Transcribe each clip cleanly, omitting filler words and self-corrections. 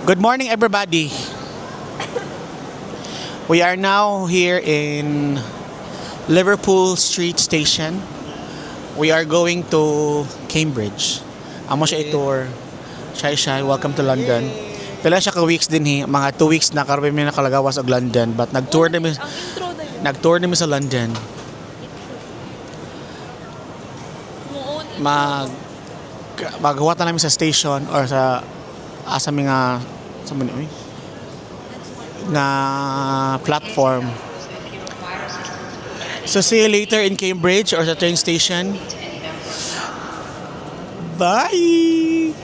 Good morning, everybody. We are now here in Liverpool Street Station. We are going to Cambridge. Amo siya i-tour. Shy, welcome to London. Pila siya ka weeks din mga 2 weeks na karon mi nakalagawas og London, but nag-tour nami sa London. Maghuwat na namin sa station or sa mga sa na platform. So see you later in Cambridge or sa train station. Bye!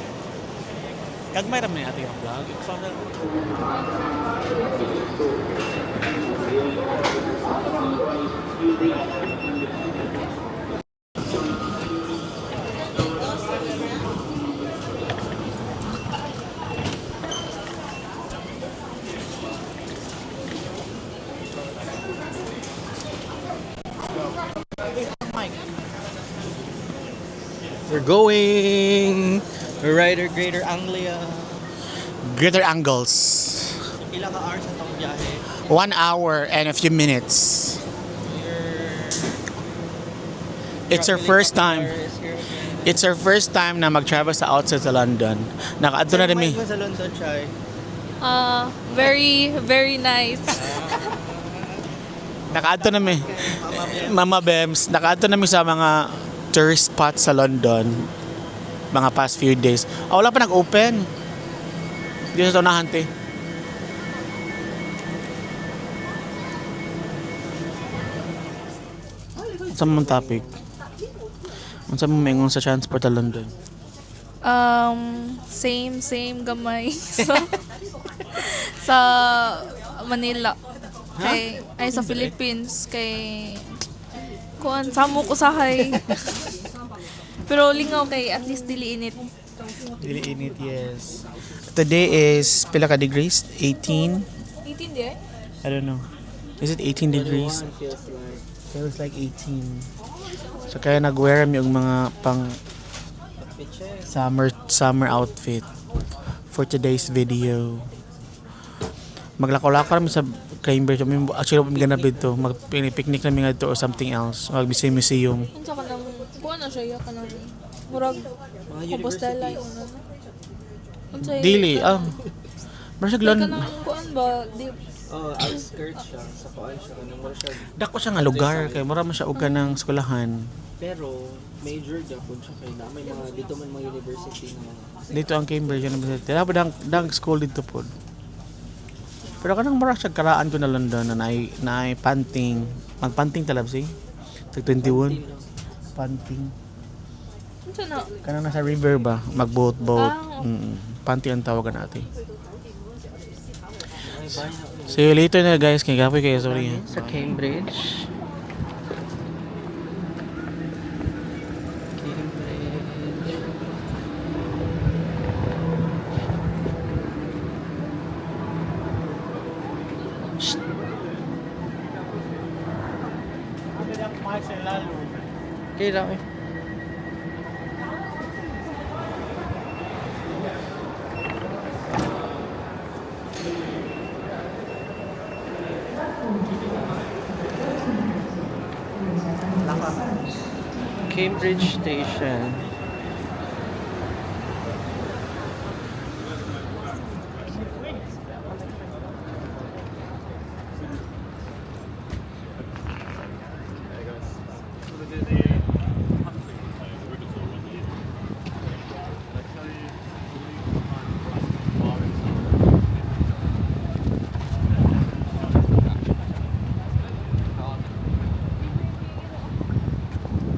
Gagmay raman natin yung vlog. We're going Greater Anglia. Greater Angles. Pila ka hours na tong biyahe? 1 hour and a few minutes. It's our first time. It's our first time na mag-travel sa outside sa London. Nakaadto na rin sa London, Chay? Very, very nice. Nakaadto na mi. Mama Bems, nakaadto na mi sa mga tourist spots sa London mga past few days. Wala pa nag-open. Hindi sa tunahan, te. Sa mong topic? Ano sa mong mengon sa transport sa London? Same gamay. Sa Manila. Sa Philippines kay samo ko sahay. Pero lingaw kay at least dili init. Dili init, yes. Today is pila ka degrees? 18? 18 di eh? I don't know. Is it 18 degrees? Feels like 18. So kaya nag-wear kami yung mga pang summer outfit for today's video. Maglakaw-lakaw kami sa Cambridge. Actually, kami ganap dito. Mag-picnic namin nga dito or something else. Mag-museum. Unsa ka nang kuha na siya ka nang murag compostela yun. Unsa Dili. Marasag ka London. nang kuan ba di Outskirts siya. Sa kuan siya. Kanang siya. Dako siya nga lugar. Kaya mura man siya uga ng eskwelahan. Pero, major Japon siya. Kaya na may mga, dito man mga university na mga. Dito ang Cambridge University. Dapat dang school dito po. Pero kanang mura siya karaan ko na London na naay panting. Magpanting talab si. Tag 21. Panting. unsa na? Kanang nasa river ba? Mag-boat. Okay. Panting ang tawagan natin. See you later na guys. Kaya gapoy kayo. Sorry. Sa Cambridge. Okay lang eh. Cambridge Station.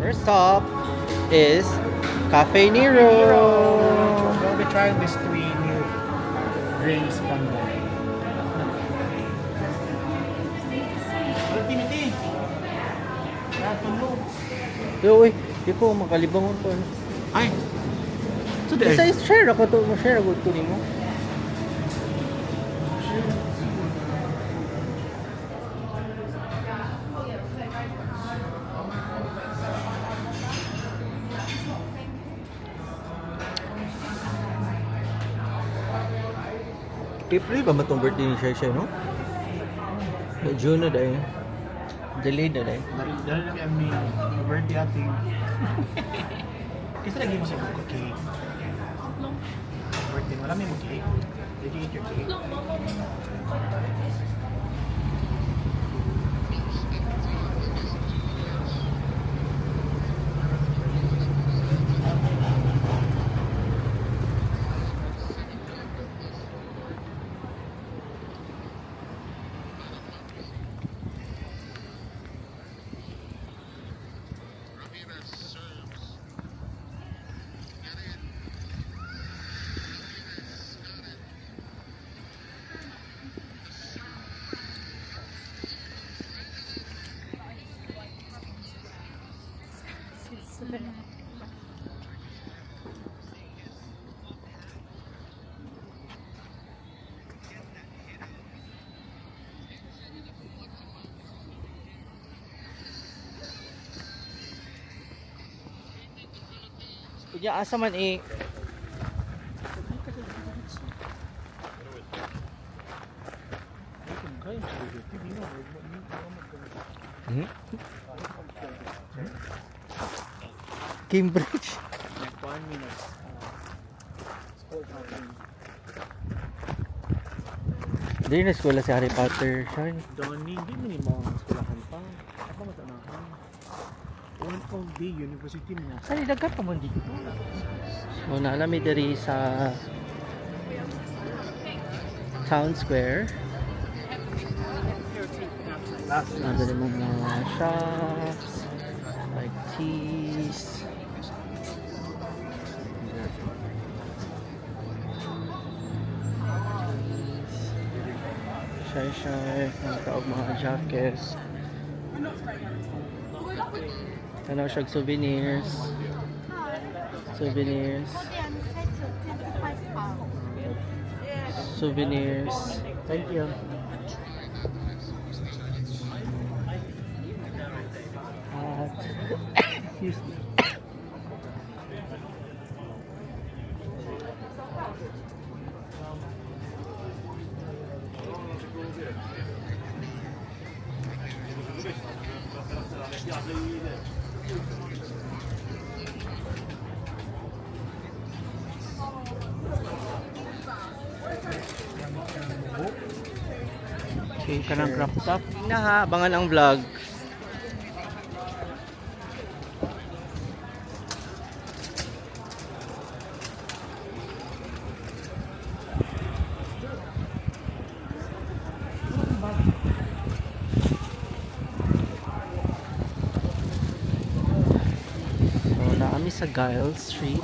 First stop is Cafe Nero. We'll be trying these 3 new drinks from there. Timothy! Yo, di ko makalibangon ko. Ay! Today. Isa share ako to, share ako to nimo. April ba matong birthday ni Shai no? June na dahil. Delayed na dahil. Dahil lang kami birthday ating. Kasi lagi mo sa cake. Birthday, marami mo cake. Did you eat your cake? Kuya, asa man eh. Cambridge. Like 1 minute. Sport happening. Hindi na eskwela si Harry Potter, Shine. Donnie, hindi mo ni mo ang eskwelahan pa. Ako matanahan. One full day, university mo na. Saan ilagay pa mo dito? So, naalami diri sa Town Square. Nandali mo mga shops, like teas. Shy, mga jackets. Tanaw siyang souvenirs. Souvenirs. Thank you. At excuse me. Okay, ka ng crop top. Na ha, abangan ang vlog. So, naami sa Giles Street.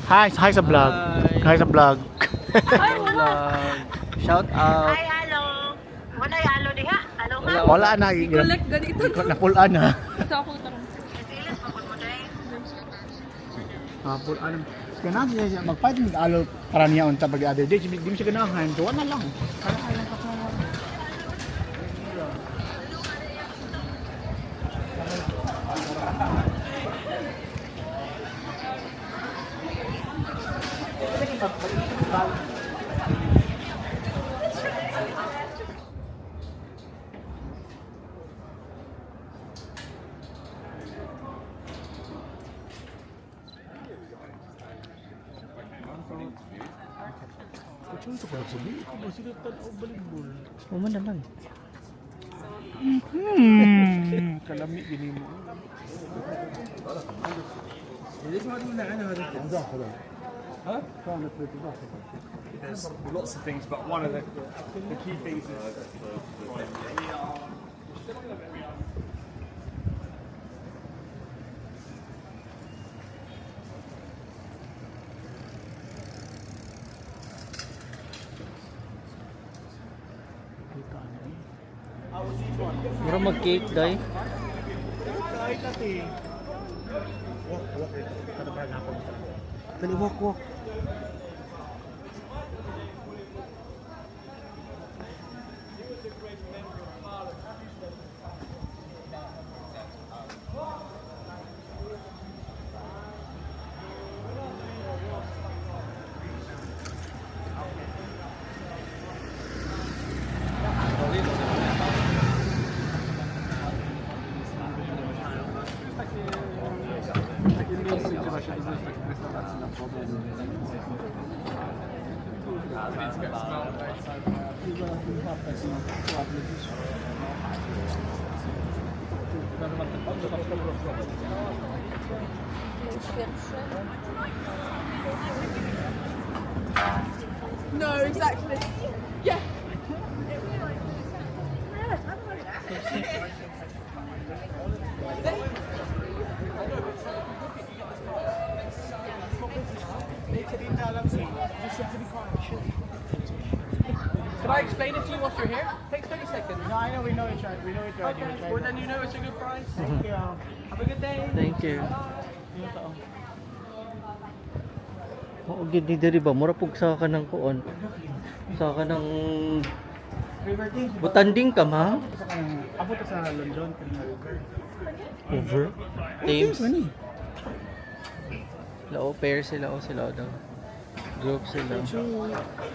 Hi sa vlog. Hi. Hi sa vlog. Vlog. Shout out. Ay, hello. Wala yung alo diha. Alo nga. Wala na. I-collect ganito. Napulaan na. Sa ako tarong. Silis, mapun mo dahil. Napulaan. Kaya na siya mag-fight mag-alo para niya unta pag other day. Di mo siya ganahan. Tuwa na lang. Uma naman. Kalami gini mo. There's lots of things, but one of the key things is Mura mag-cake, day. kahit ati. Walk. Katabahan ako. Dali, walk. No, exactly. Yeah. Can I explain it to you whilst you're here? Takes 30 seconds. No, I know we know each other. We know each other. Okay, well then you know it's a good price. Thank you. Have a good day. Thank you. Oo, gid diri ba mura pug sa ka ng kuon. Sa ka ng River King. butanding ka ma? Abot sa London. Over. Teams. Ano eh? Lao pair sila o sila daw. Group sila.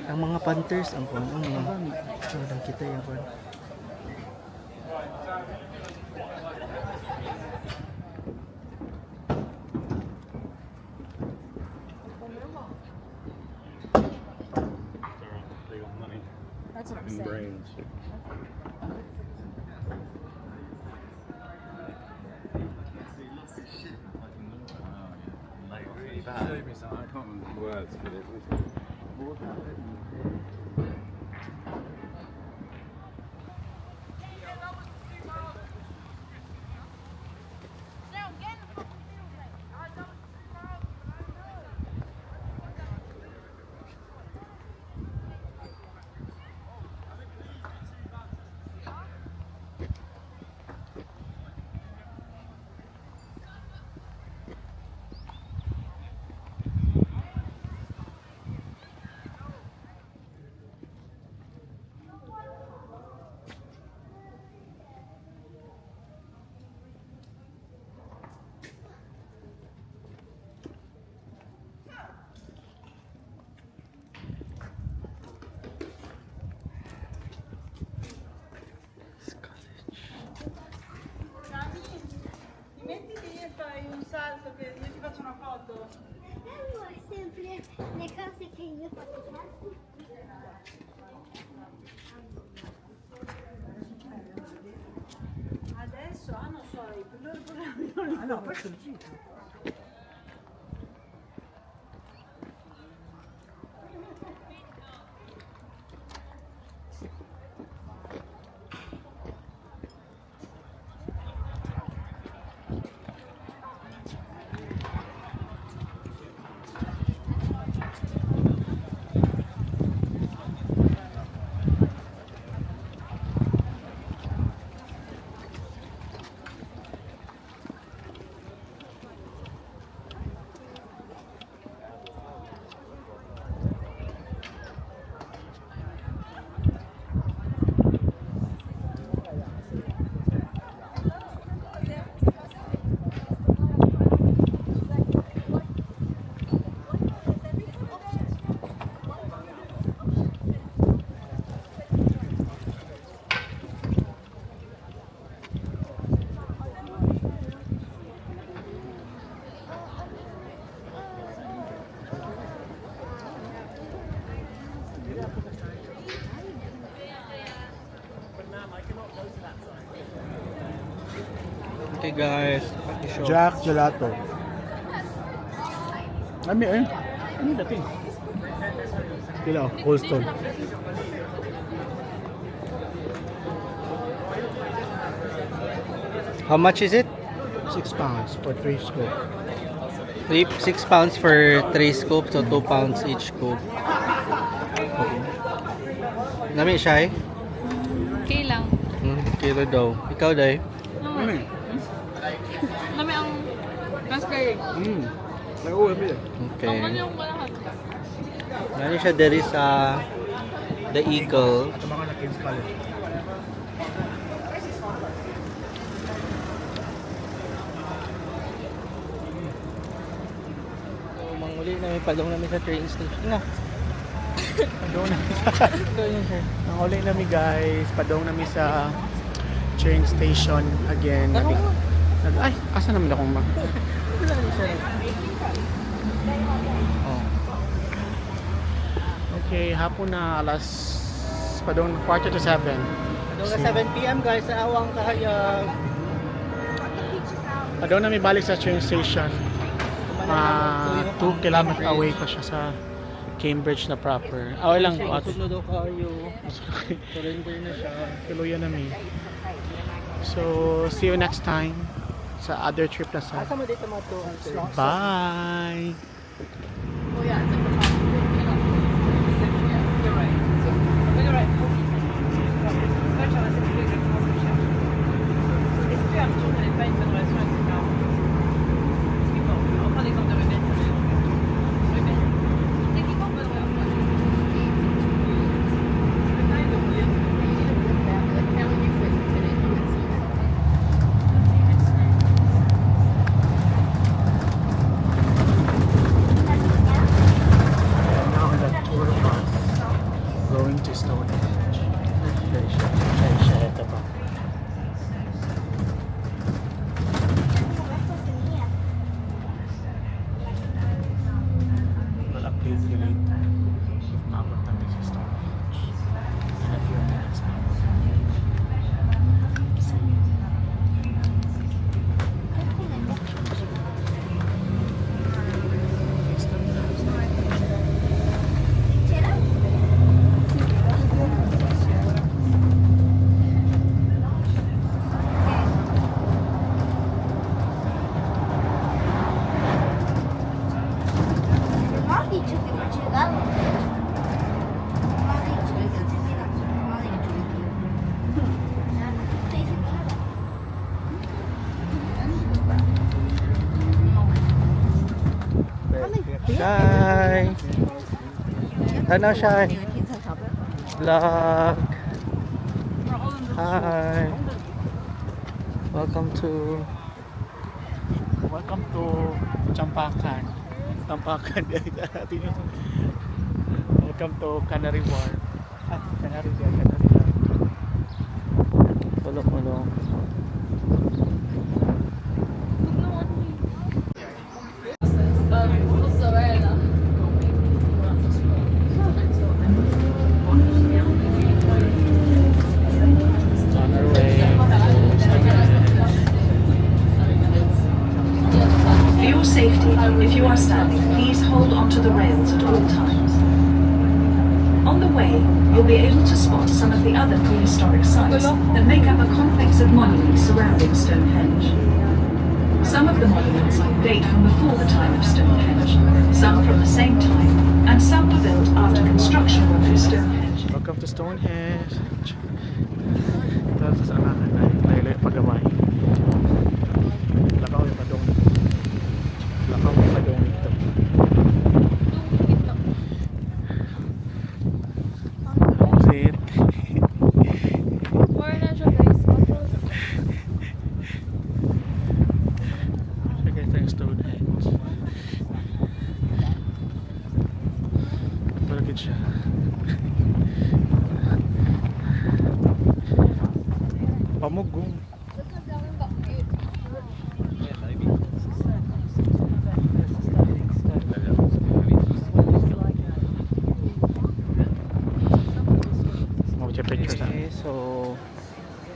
Ang mga Panthers ang kuan ang mga. So kita yung kuan. That's what I'm saying. Mettiti e fai un salto che io ti faccio una foto. Vuoi sempre le cose che io faccio. Adesso non so, i loro programmi non li no, poi sono Okay guys, pakishow. Jack Gelato. Ami eh. Ano dati? Kila, Cold Stone. How much is it? £6 for 3 scoop. 6 pounds for 3 scoops, so 2 pounds each scoop. Okay. Nami siya eh? Okay lang. Kilo daw. Ikaw daw. Nami ang raspberry. Okay. Ano yung kalahat? Nani siya diri sa The Eagle. Ito mga na-King's College. So, manguli namin, padong namin sa train station na. Padong namin sa... Ito yun sir. Nanguli namin guys. Padong namin sa train station again. Ay, asa namin akong Wala ni sir. Okay, hapon na alas padong 6:45. Hanggang sa 7 p.m. guys, sa awang kahayag. Padong na may balik sa train station. 2 kilometers away pa siya sa Cambridge na proper. Okay lang. Busog na daw kayo. Surrender na siya. Tuluyan na mi. So, see you next time sa other trip na sa. Asa mo dito mga to? Bye! Now on the tour bus going to Stonehenge. Ito pa. We'll update you later. Maabot namin sa Stonehenge. In a few minutes. See you. Shy! Ano, Shy? Vlog! Hi! Welcome to Champakan. Welcome to Canary Wharf. Canary Wharf. Kulong-kulong. On our way. For your safety, if you are standing, please hold onto the rails at all times. On the way, you'll be able to spot some of the other prehistoric sites that make up a complex of monuments surrounding Stonehenge. Some of the monuments date from before the time of Stonehenge, some from the same time, and some were built after construction work for Stonehenge. Welcome to Stonehenge. Ito sa saan layo paggamay. Lakaw yung padong. Lakaw yung padong ito. How's it? More na siya guys. Check out yung Stonehenge. Palagid siya. Pamugong. Mau check pictures ah. Okay, so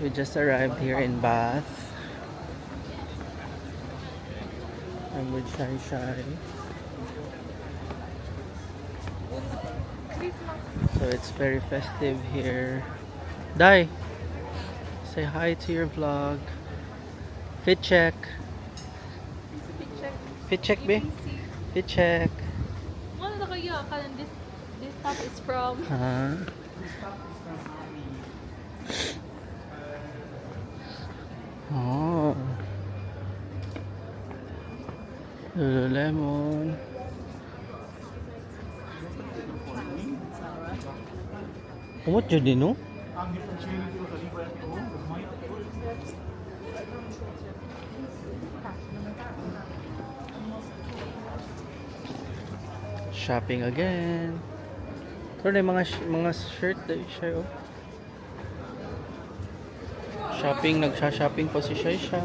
we just arrived here in Bath. I'm with Shai Shai. So it's very festive here. Dai, say hi to your vlog. Fit check. Fit check, be. Fit check. Ano na kaya? Kalan this stuff is from Oh. Lululemon. Umot jud din no? Shopping again. Ito na yung mga shirt na siya oh. Shopping, nagsha-shopping po si Shai Shai.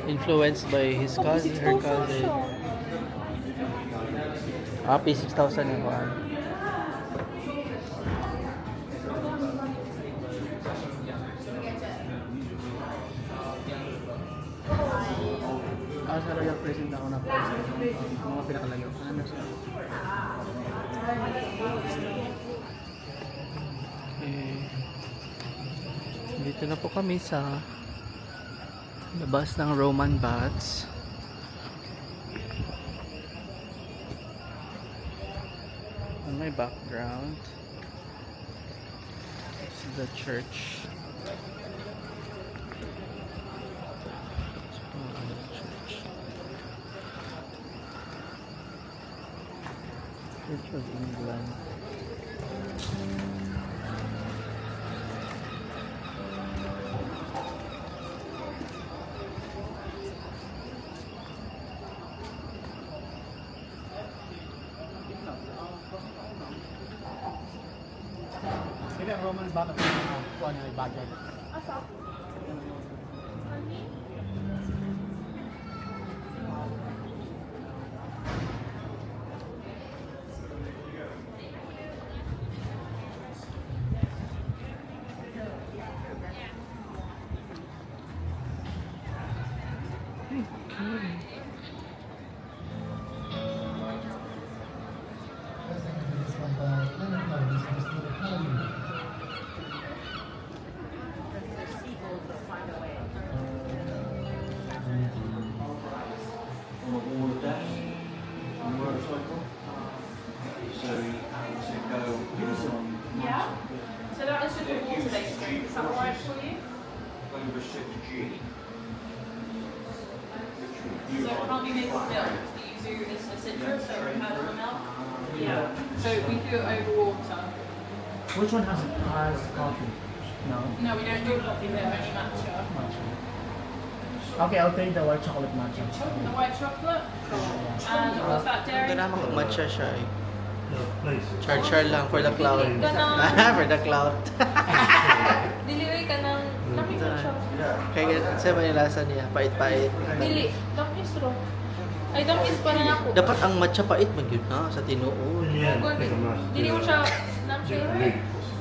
Influenced by his cousin, her cousin. P6,000 yung kuhan. Sa Royal Crescent ako na mga pinakalayo. Ano siya? Dito na po kami sa labas ng Roman Baths. On my background is the church. Church of England. Sila Roman bakit kuha niya yung budget? So that is just a water-based drink. Is that alright for you? So it can't be made with milk. The yuzu is a citrus, so we have the milk. Yeah. So we do it over water. Which one has coffee? No? No, we don't do coffee here, only matcha. Okay, I'll take the white chocolate matcha. The white chocolate. And what's that, dairy? Ganda makapag-matcha siya eh. Char lang for the cloud. Dili ka ng- For the cloud. Dili ka ng lamig na siya. Kaya sa may lasa niya, pait-pait. Dili, tamis ro. Ay, tamis pa rin ako. Dapat ang matcha pait man yun na sa tinuod. Good. Dili mo siya, nam siya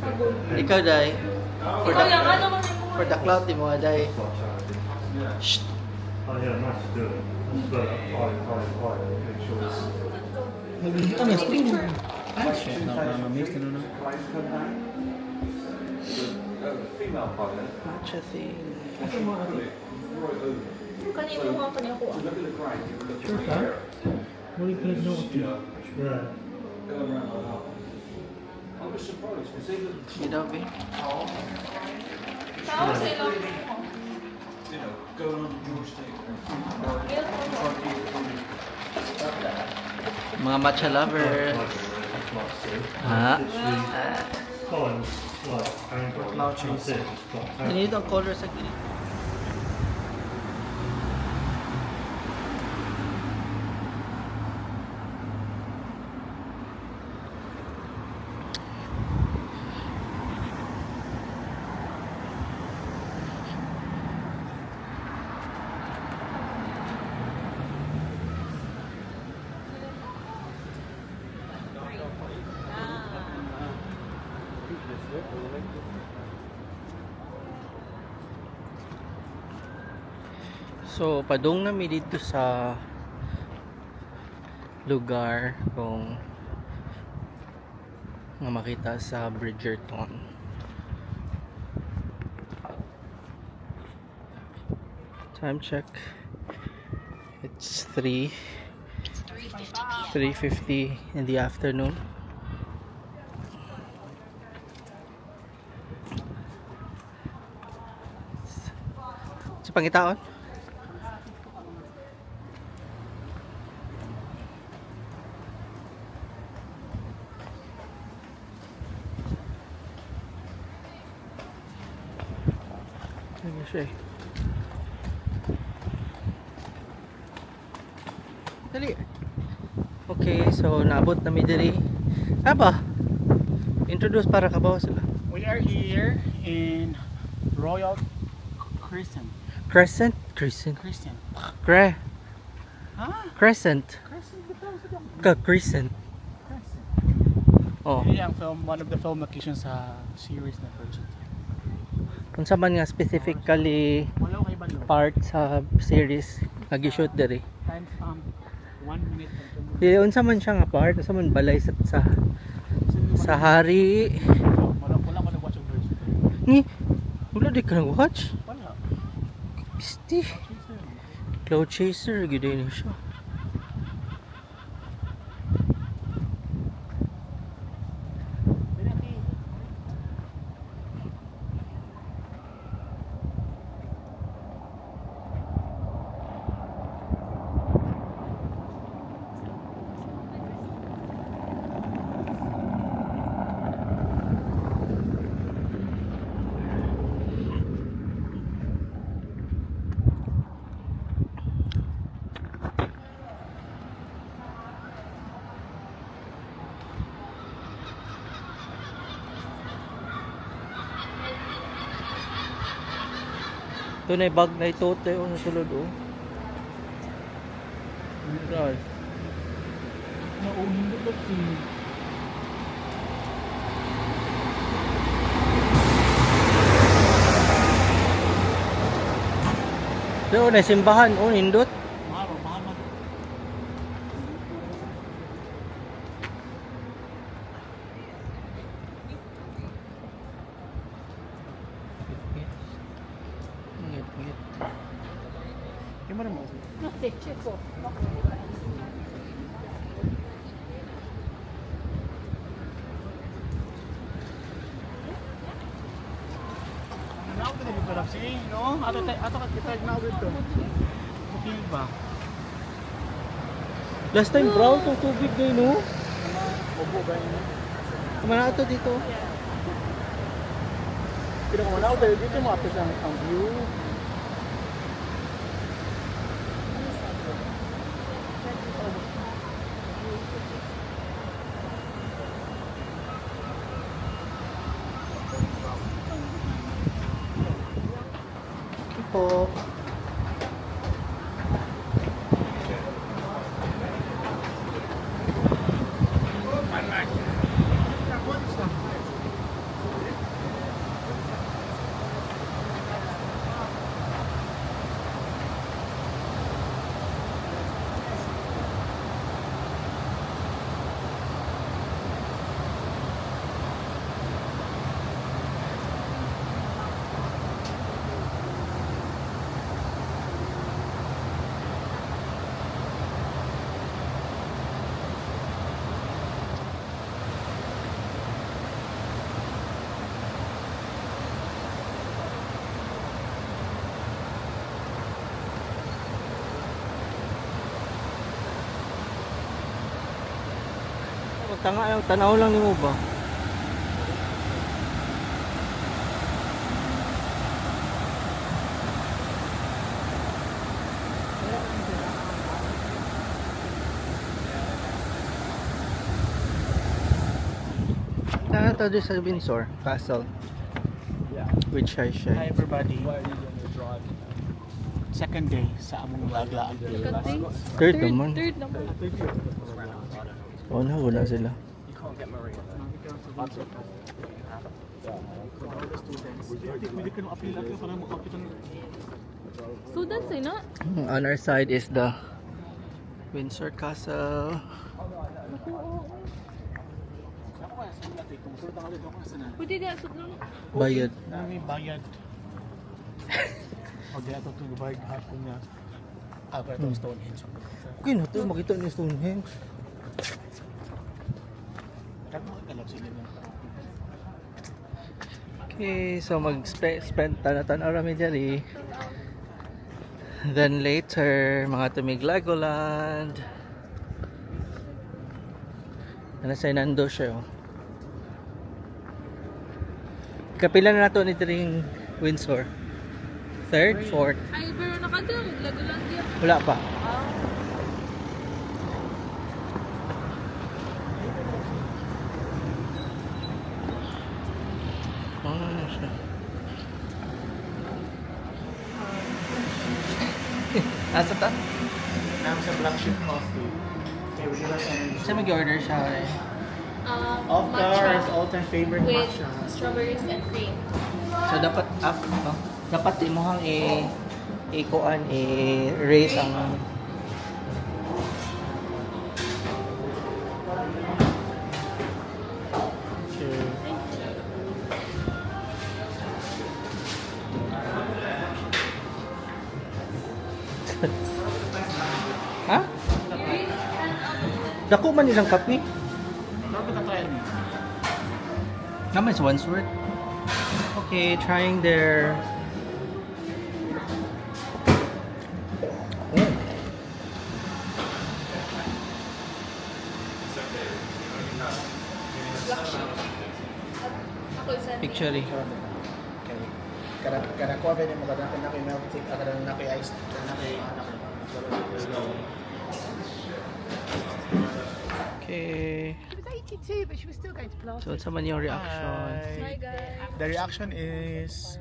sabon. Ikaw, Day. Ikaw lang, ano man yung For the cloud, di mo, Day. Shh. Oh yeah, nice to do it. But make sure it's... picture. Matcha thing. Kanino mo ang kanino ko. Sure ka? What do you put note? Yeah. You know, Be? Tao sa ilang mo. Mga matcha lover. Ha? Coins, like, angle. Cloud chase. That's it, it's got angle. Ganito ang color sa gilid. So, padung na mi dito sa lugar kung nga makita sa Bridgerton. Time check. It's 3:50 in the afternoon. Sa pangitaon? Ano siya eh. Dali. Okay, so naabot na mi diri. Aba. Introduce para kabaw sila. We are here in Royal Crescent. Crescent. Crescent. Cre. Huh? Crescent. Crescent, the house of Crescent. Oh. Yun yung film, one of the film locations sa series na project. Unsa man nga specifically Wala ko kay Balo. part sa series nag-shoot diri. Timestamp 1 minute and 2 minutes. Di unsa man siya nga part, unsa man balay sa hari. Wala ko nag-watch yung version. Ni wala di ka nag-watch. Wala. Isti. Cloud Chaser gid ni siya. Ito na yung bag na ito, tayo na sulod oh. Right. Nauhin ko ba si... Ito na simbahan, oh nindot. Maro, mama. Ngit. Gimana mo? Now ko na parang si no? Ato kita na dito. Okay ba? Last time brown tong tubig na no? Obo ba yun? Kumana ito dito. Pinakamanaw dito mo apis ang view. Po. Tanaw lang ni mo ba? Tara tayo sa Windsor Castle. Yeah. With Shai Hi Shai. everybody. Second day sa among laglaan. Third naman. Third naman. Oo na, wala sila. Students ay na. On our side is the Windsor Castle. Pwede di asok nun. Bayad. Nami bayad. O di ato itong bayad hapon na. Pero itong Stonehenge. Okay na ito, makita ni Stonehenge. Okay, so mag-spend tanaw rami diri. Then later, mga tumig Legoland. Ano sa Nando siya oh. Kapila na nato ni diring Windsor. Third, fourth. Ay, pero nakadam. Lagulandia. Wala pa. Siya. Asa ta? Nang sa Black Sheep Coffee. Okay, we got Siya mag-order siya eh. Of matcha course, all-time favorite with matcha. strawberries and cream. So dapat imuhang i-kuan i-rate ang Ha? Dako man nilang kape. Naman is one's worth. Okay, trying their picture. Okay. Kada ko ba mo kada na kay milk tea, kada na kay ice, na kay Okay. So, sa man yung reaction? Hi guys. The reaction is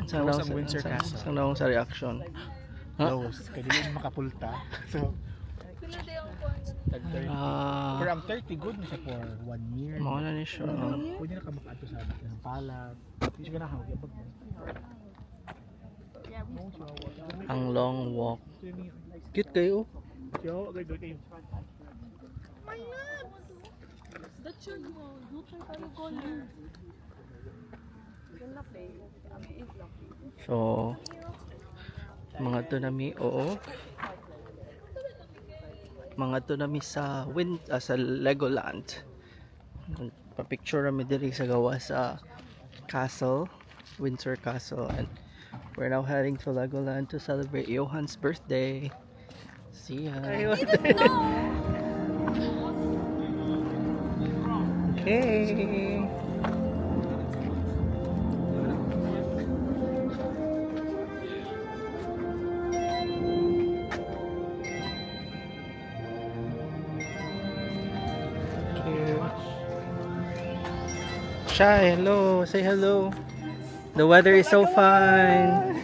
Saan Rose ang Windsor Castle. Saan daw sa reaction? Huh? Rose. Kasi hindi makapulta. So, Pinade ang kuwan. tag 30. Ah, Pero ang 30 good na siya for 1 year. mao na ni siya. Pwede na ka makaato sa ng palad. Hindi siya ganahang yabag mo. Ang long walk. Cute kayo. Yo, agad kayo. That's your goal. You try to color. So, mga to nami, oo. Mga to nami sa sa Legoland. Pa-picture kami diri sa gawa sa castle, Windsor Castle, and we're now heading to Legoland to celebrate Johan's birthday. See ya. Okay. Shy, hello. Say hello. The weather is so fine.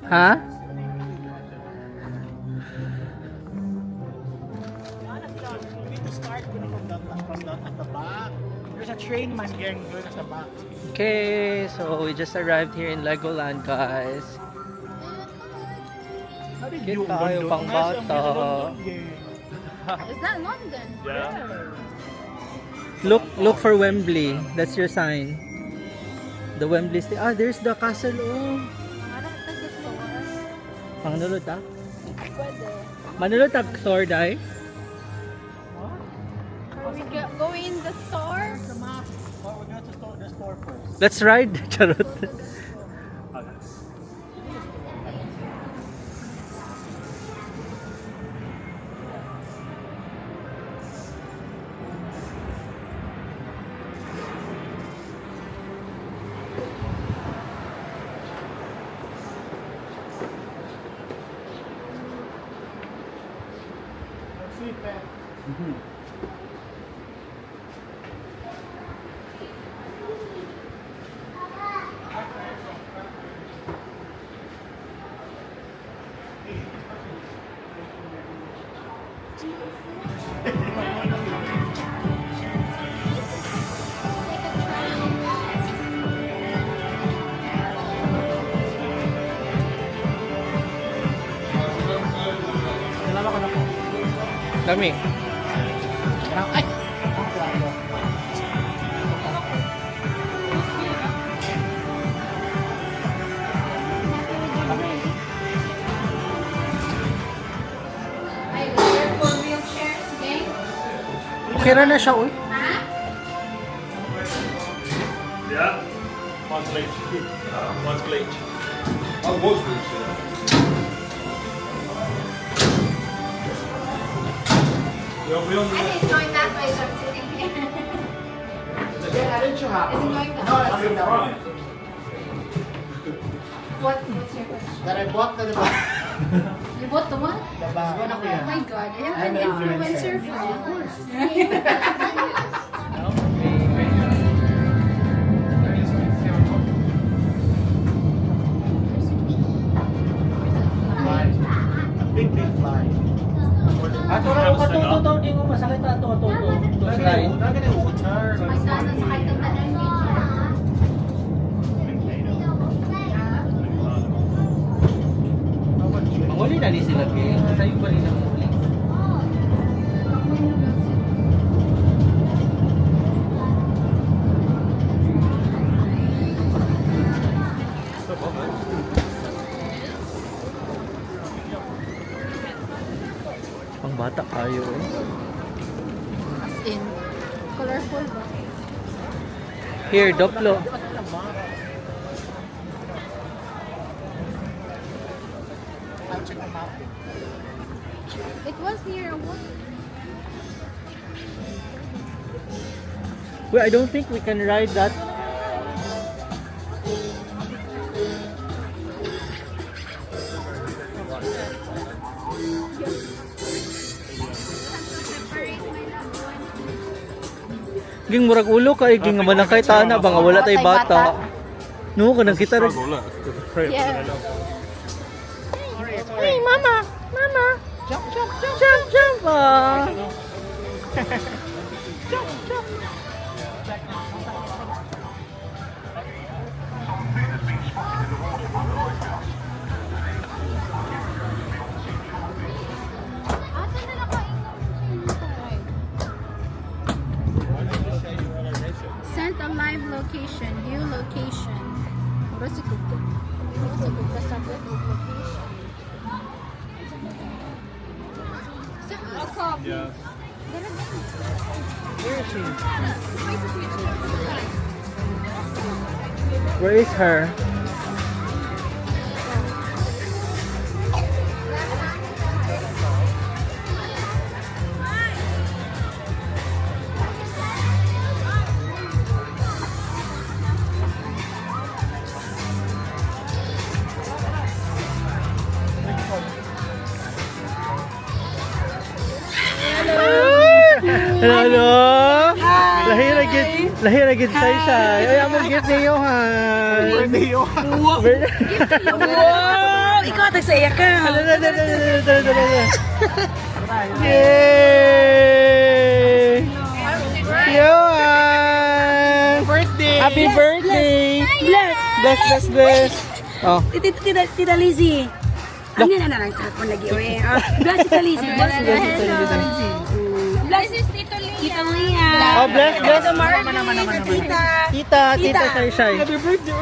Huh? We need to start from at the back. There's a train man getting good at the back. Okay, so we just arrived here in Legoland, guys. Cute tayo pang bata. Is that London? Look for Wembley. That's your sign. The Wembley there's the castle. Oh. Mangnulot ta? Pwede. Manulot ta sword ay? Are we going in the store? We're going to the store first. Let's ride. Charot. Dalawa ka na po. Kami. Ay! Okay na siya, uy. Yeah? One's bleach. One's bleach. Oh, was bleach, yeah. You'll be on the... It's going that way, so I'm sitting here. Yeah, didn't you have? Is it going that No, way? it's in the front. What's your question? That I bought na diba? You bought the one? Diba? Ano ko yan? Oh my god, I have I'm an an influencer influencer. from. Of course. Fly. A big fly. Ato ra ko to di mo masakit ato to. Slide. Manguli na ni sila kay sayo pa rin ang muli. Pang bata kayo eh. As in, colorful ba? Here, Doplo. It was near a wood. Well, I don't think we can ride that. Ging murag ulo kay ging man kay tana ba nga wala tay bata. No, kanang kita rin. Yeah. Hey, mama! Mama! Jump, jump. Ah. Sent a live location, view location. What's it called? What's it called? That's not good location. Yeah. Where is her? Hello. Lahira gid say. Ay among gift ni Johan. Wow! Ikaw tagsaya ka. Yay! Johan! Happy birthday! Bless. Oh. Tita Lizzie. Ano na lang sa ako lagi. Bless Tita Lizzie. Bless Tita Leah. Oh, bless. Tita. Tita Shay. Happy birthday.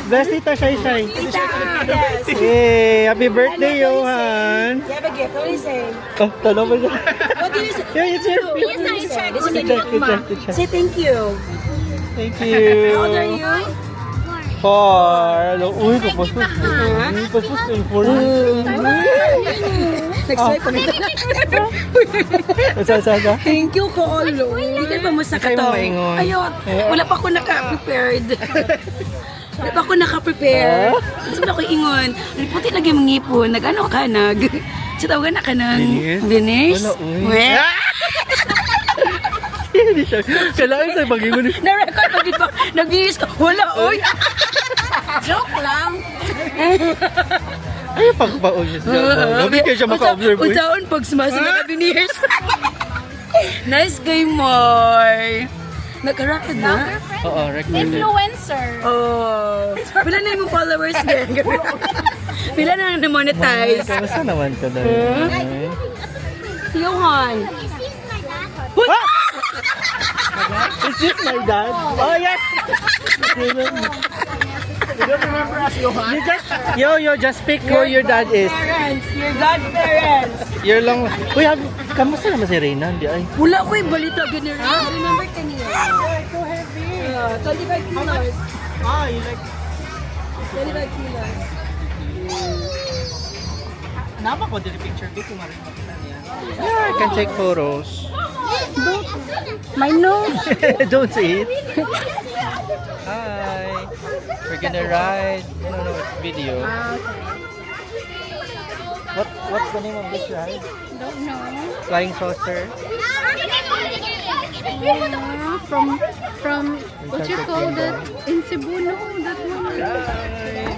Bless Tita Shay. Tita. Yes. Yay! Happy birthday, Johan! You have a gift. What do you say? Oh, talo ba siya? What do you say? Yeah, it's here. This is a gift, Ma. Say thank you. Thank you. How old are you? 4. Hello. Uy, kapaspas. Kapaspas na yung 4. Nag-swipe pa nito. Sa. Thank you, Kolo. Hindi pa mo sa Kayo katong. maingon. Ayun. Wala pa ako naka-prepared. Wala pa ako naka-prepare. Gusto na ko ingon. Riputi lagi mong ngipon. Nag-ano ka? Sa tawagan na ka ng... Binis? Wala, uy. Weh? Hindi siya. Kailangan sa pag-ingon. Na-record pa dito. Nag-binis ka. Wala, uy. Joke lang. Ay, pagpaon niya siya. Gabi kayo siya maka-observe. Unsaon pag sumasin na ka-binis. Nice game, Moy. Nagka-record na? Oo, recommended. Influencer. Oh. Pila na yung followers din. Pila na na-monetize. Kamusta naman ka na? Si Johan. Is this my dad? Oh, yes! You don't remember us, Johan? You just pick who your dad is. Parents, your godparents. You're long... Uy, kamusta naman si Reyna? Hindi ay. Wala ko yung balita ganun. Remember kanina? So heavy. 25 kilos. Ah, you like... 25 kilos. Nama ko din picture ko kung marin makita niya. Yeah, I can take photos. My nose. Don't say it. Hi. We're gonna ride. No, it's video. What's the name of this ride? Don't know. Flying saucer. From what you call that in Cebu? No, that one. Hi.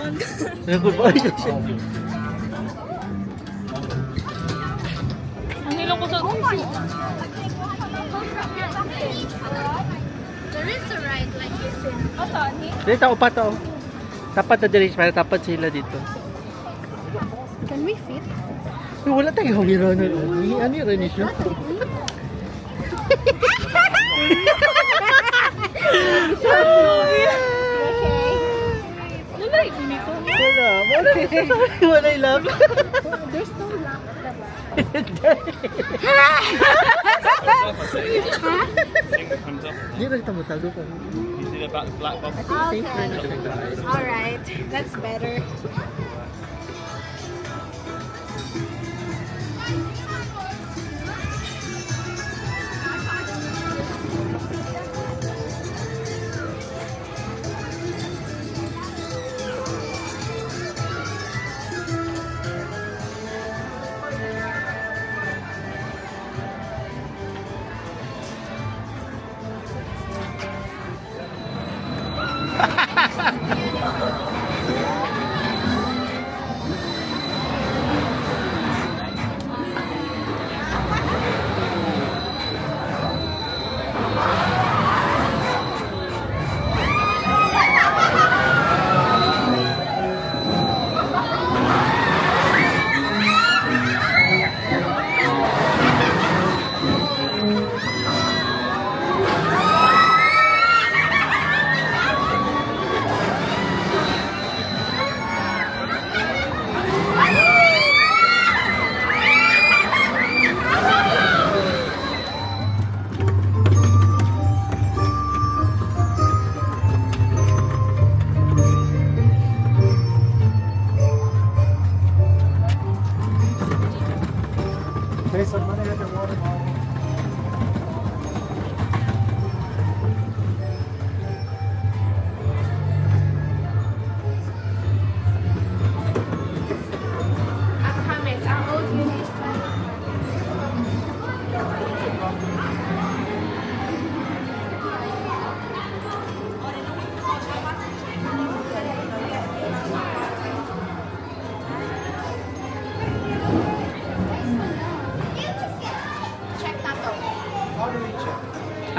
Good boy. Ang nilong ko sa There is a ride like this in Dito ako pa to. Tapat na diri para tapat sila dito. Can we fit? Uy, wala tayong huli ron. Ano yun rin siya? Wala, dito. Wala love. There's no lock. Hindi rin ito matago pa. You see the black box? Okay. Alright. That's better.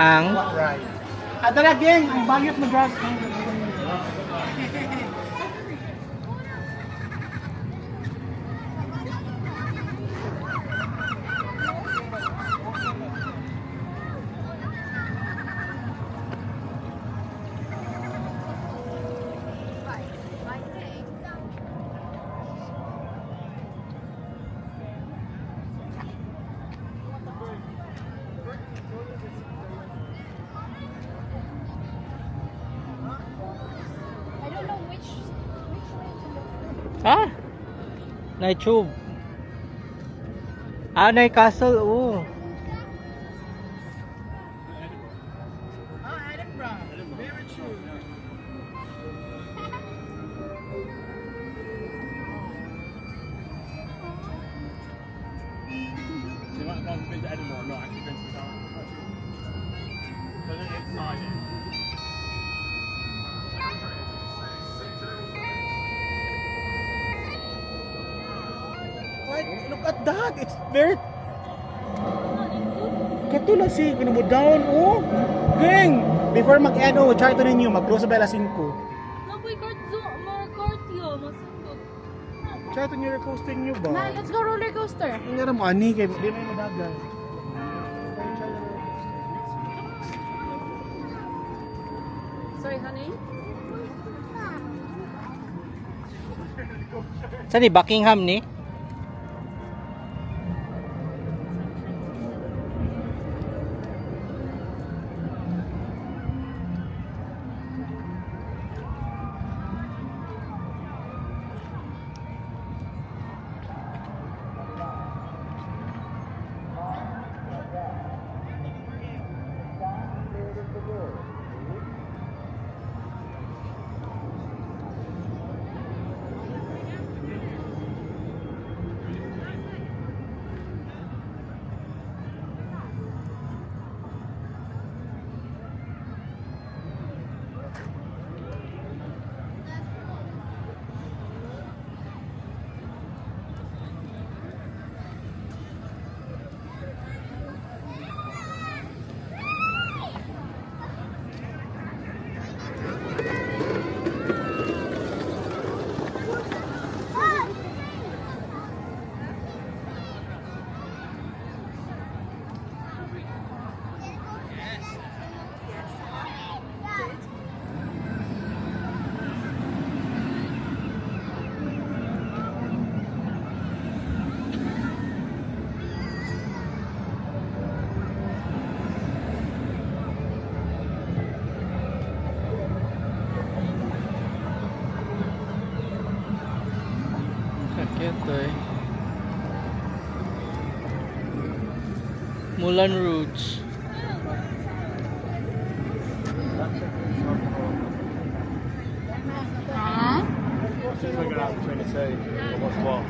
Ang Right. Adala geng, ang bayot mo drug. I don't know which way to look. Ah! Night tube. Ah, night castle. Oh. You might have been to Edinburgh, not actually been to the town. So then inside it. Look at that. It's very... Kato lang si mo down, oh. Geng! Before mag-end, oh, try to ninyo. Mag-close sa bella 5. Napoy kart yun. Masundot. Try to nyo posting nyo ba? Na, let's go roller coaster. Ang nga mo, ani, kay di may madagal. Sorry, honey. Saan ni Buckingham ni? Ito eh. Moulin Rouge. Huh? Figure out between the two what's what.